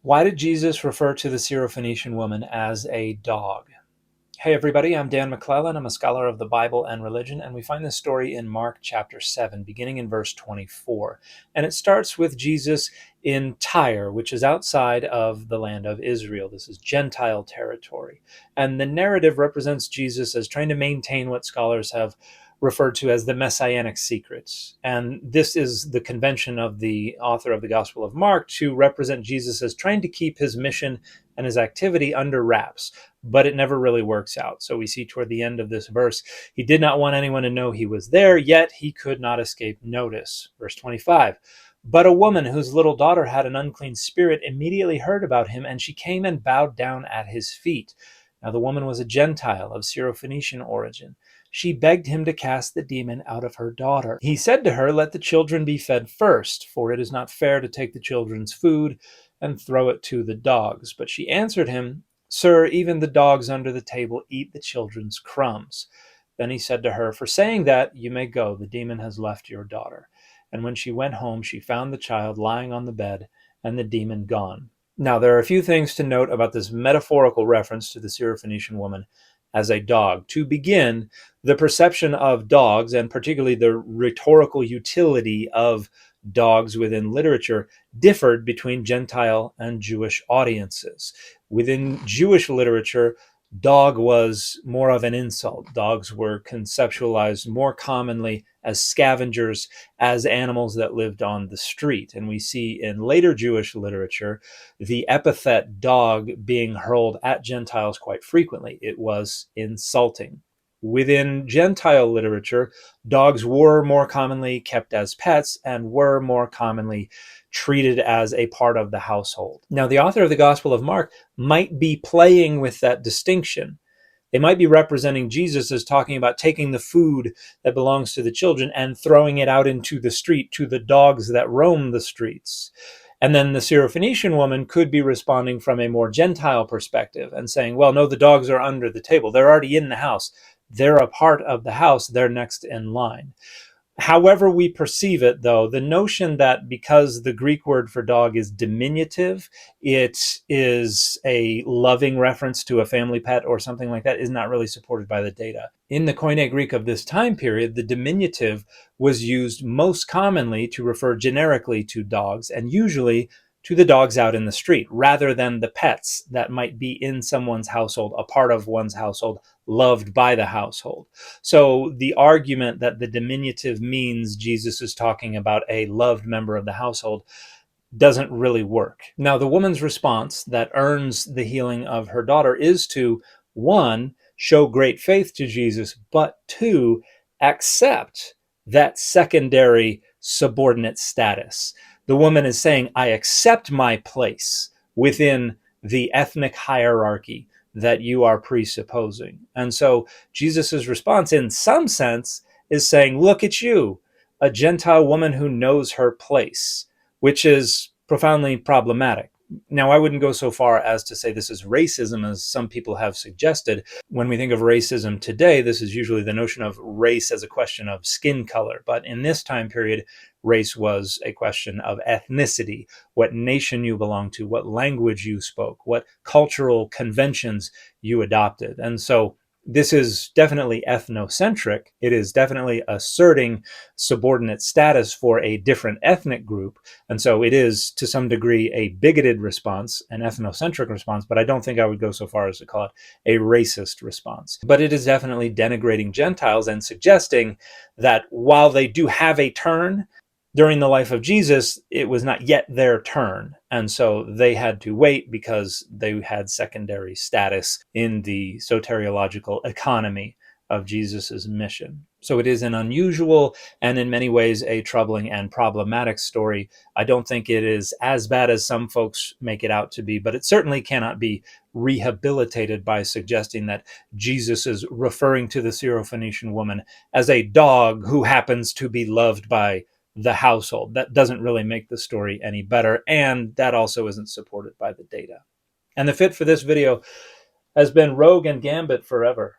Why did Jesus refer to the Syrophoenician woman as a dog? Hey everybody, I'm Dan McClellan. I'm a scholar of the Bible and religion, and we find this story in Mark chapter 7, beginning in verse 24. And it starts with Jesus in Tyre, which is outside of the land of Israel. This is Gentile territory. And the narrative represents Jesus as trying to maintain what scholars have referred to as the messianic secrets. And this is the convention of the author of the Gospel of Mark to represent Jesus as trying to keep his mission and his activity under wraps, but it never really works out. So we see toward the end of this verse, he did not want anyone to know he was there, yet he could not escape notice. Verse 25, but a woman whose little daughter had an unclean spirit immediately heard about him, and she came and bowed down at his feet. Now the woman was a Gentile of Syrophoenician origin. She begged him to cast the demon out of her daughter. He said to her, let the children be fed first, for it is not fair to take the children's food and throw it to the dogs. But she answered him, Sir, even the dogs under the table eat the children's crumbs. Then he said to her, for saying that, you may go. The demon has left your daughter. And when she went home, she found the child lying on the bed and the demon gone. Now, there are a few things to note about this metaphorical reference to the Syrophoenician woman as a dog. To begin, the perception of dogs, and particularly the rhetorical utility of dogs within literature, differed between Gentile and Jewish audiences. Within Jewish literature, dog was more of an insult. Dogs were conceptualized more commonly as scavengers, as animals that lived on the street. And we see in later Jewish literature the epithet dog being hurled at Gentiles quite frequently. It was insulting. Within Gentile literature, dogs were more commonly kept as pets and were more commonly treated as a part of the household. Now, the author of the Gospel of Mark might be playing with that distinction. They might be representing Jesus as talking about taking the food that belongs to the children and throwing it out into the street to the dogs that roam the streets. And then the Syrophoenician woman could be responding from a more Gentile perspective and saying, well, no, the dogs are under the table. They're already in the house. They're a part of the house. They're next in line. However we perceive it, though, the notion that because the Greek word for dog is diminutive, it is a loving reference to a family pet or something like that is not really supported by the data. In the Koine Greek of this time period, the diminutive was used most commonly to refer generically to dogs, and usually to the dogs out in the street, rather than the pets that might be in someone's household, a part of one's household, loved by the household. So the argument that the diminutive means Jesus is talking about a loved member of the household doesn't really work. Now, the woman's response that earns the healing of her daughter is to, one, show great faith to Jesus, but two, accept that secondary subordinate status. The woman is saying, I accept my place within the ethnic hierarchy that you are presupposing. And so Jesus's response, in some sense, is saying, look at you, a Gentile woman who knows her place, which is profoundly problematic. Now, I wouldn't go so far as to say this is racism, as some people have suggested. When we think of racism today, this is usually the notion of race as a question of skin color. But in this time period, race was a question of ethnicity, what nation you belonged to, what language you spoke, what cultural conventions you adopted. And so this is definitely ethnocentric. It is definitely asserting subordinate status for a different ethnic group. And so it is, to some degree, a bigoted response, an ethnocentric response, but I don't think I would go so far as to call it a racist response. But it is definitely denigrating Gentiles and suggesting that while they do have a turn, during the life of Jesus, it was not yet their turn. And so they had to wait because they had secondary status in the soteriological economy of Jesus's mission. So it is an unusual and in many ways a troubling and problematic story. I don't think it is as bad as some folks make it out to be, but it certainly cannot be rehabilitated by suggesting that Jesus is referring to the Syrophoenician woman as a dog who happens to be loved by the household. That doesn't really make the story any better, and that also isn't supported by the data. And the fit for this video has been Rogue and Gambit forever.